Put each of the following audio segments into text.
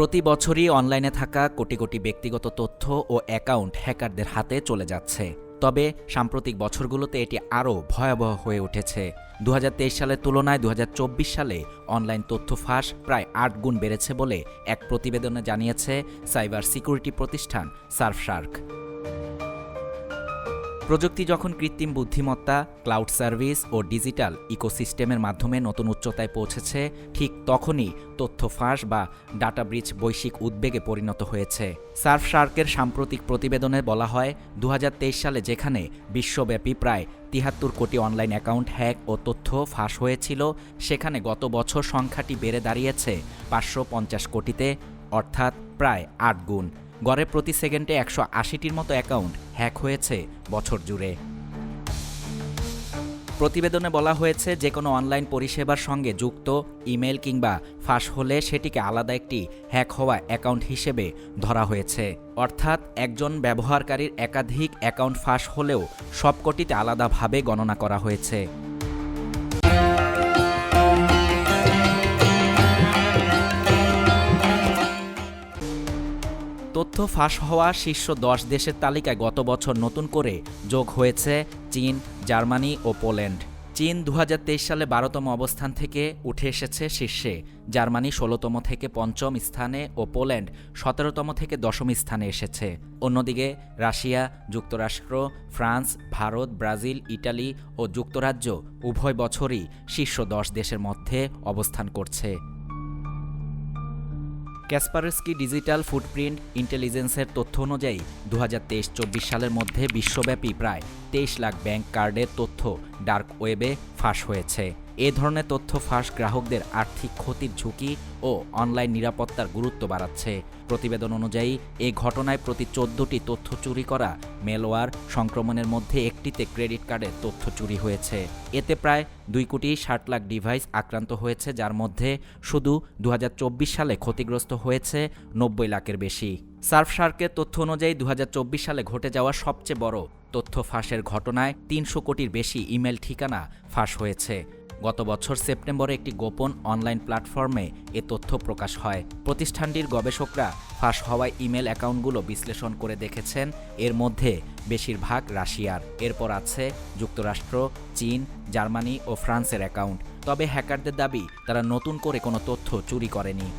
প্রতি বছরই অনলাইনে থাকা কোটি কোটি ব্যক্তিগত তথ্য ও অ্যাকাউন্ট হ্যাকারদের হাতে চলে যাচ্ছে। তবে সাম্প্রতিক বছরগুলোতে এটি আরও ভয়াবহ হয়ে উঠেছে। 2023 সালের তুলনায় 2024 সালে অনলাইন তথ্য ফাঁস প্রায় 8 গুণ বেড়েছে বলে এক প্রতিবেদনে জানিয়েছে সাইবার সিকিউরিটি প্রতিষ্ঠান সার্ফশার্ক। প্রযুক্তি যখন কৃত্রিম বুদ্ধিমত্তা, ক্লাউড সার্ভিস ও ডিজিটাল ইকোসিস্টেমের মাধ্যমে নতুন উচ্চতায় পৌঁছেছে, ঠিক তখনই তথ্য ফাঁস বা ডাটা ব্রিচ বৈশ্বিক উদ্বেগে পরিণত হয়েছে। সার্ফশার্কের সাম্প্রতিক প্রতিবেদনে বলা হয়, 2023 সালে যেখানে বিশ্বব্যাপী প্রায় 73 কোটি অনলাইন অ্যাকাউন্ট হ্যাক ও তথ্য ফাঁস হয়েছিল, সেখানে গত বছর সংখ্যাটি বেড়ে দাঁড়িয়েছে 550 কোটিতে, অর্থাৎ প্রায় 8 গুণ। গড়ে প্রতি সেকেন্ডে 180টির মতো অ্যাকাউন্ট হ্যাক হয়েছে বছর জুড়ে। প্রতিবেদনে বলা হয়েছে, যে কোনো অনলাইন পরিষেবার সঙ্গে যুক্ত ইমেল কিংবা ফাঁস হলে সেটিকে আলাদা একটি হ্যাক হওয়া অ্যাকাউন্ট হিসেবে ধরা হয়েছে। অর্থাৎ একজন ব্যবহারকারীর একাধিক অ্যাকাউন্ট ফাঁস হলেও সবকটিতে আলাদাভাবে গণনা করা হয়েছে। তথ্য ফাঁস হওয়া শীর্ষ 10 দেশের তালিকায় গত বছর নতুন করে যোগ হয়েছে চীন, জার্মানি ও পোল্যান্ড। চীন 2023 সালে 12তম অবস্থান থেকে উঠে এসেছে শীর্ষে, জার্মানি 16তম থেকে 5ম স্থানে ও পোল্যান্ড 17তম থেকে 10ম স্থানে এসেছে। অন্যদিকে রাশিয়া, যুক্তরাষ্ট্র, ফ্রান্স, ভারত, ব্রাজিল, ইটালি ও যুক্তরাজ্য উভয় বছরই শীর্ষ 10 দেশের মধ্যে অবস্থান করছে। ক্যাসপারস্কি ডিজিটাল ফুটপ্রিন্ট ইন্টেলিজেন্সের তথ্য অনুযায়ী 2023-24 সালের মধ্যে বিশ্বব্যাপী প্রায় 23 লাখ ব্যাংক কার্ডের তথ্য ডার্ক ওয়েবে ফাঁস হয়েছে। এ ধরনের তথ্য ফাঁস গ্রাহকদের আর্থিক ক্ষতির ঝুঁকি ও অনলাইন নিরাপত্তার গুরুত্ব বাড়াচ্ছে। প্রতিবেদন অনুযায়ী এ ঘটনায় প্রতি 14টি তথ্য চুরি করা মেলওয়্যার সংক্রমণের মধ্যে একটিতে ক্রেডিট কার্ডের তথ্য চুরি হয়েছে। এতে প্রায় 2,60,00,000 ডিভাইস আক্রান্ত হয়েছে, যার মধ্যে শুধু 2024 সালে ক্ষতিগ্রস্ত হয়েছে 90 লাখের বেশি। সার্ফশার্কের তথ্য অনুযায়ী 2024 সালে ঘটে যাওয়া সবচেয়ে বড় তথ্য ফাঁসের ঘটনায় 300 কোটির বেশি ইমেল ঠিকানা ফাঁস হয়েছে। গত বছর সেপ্টেম্বরে একটি গোপন অনলাইন প্ল্যাটফর্মে এ তথ্য প্রকাশ হয়। প্রতিষ্ঠানটির গবেষকরা ফাঁস হওয়া ইমেল অ্যাকাউন্টগুলো বিশ্লেষণ করে দেখেছেন, এর মধ্যে বেশিরভাগ রাশিয়ার। এরপর আছে যুক্তরাষ্ট্র, চীন, জার্মানি ও ফ্রান্সের অ্যাকাউন্ট। তবে হ্যাকারদের দাবি, তারা নতুন করে কোনো তথ্য চুরি করেনি।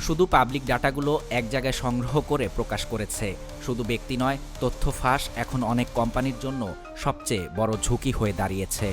শুধু পাবলিক ডাটাগুলো এক জায়গায় সংগ্রহ করে প্রকাশ করেছে। শুধু ব্যক্তি নয়, তথ্য ফাঁস এখন অনেক কোম্পানির জন্য সবচেয়ে বড় ঝুঁকি হয়ে দাঁড়িয়েছে।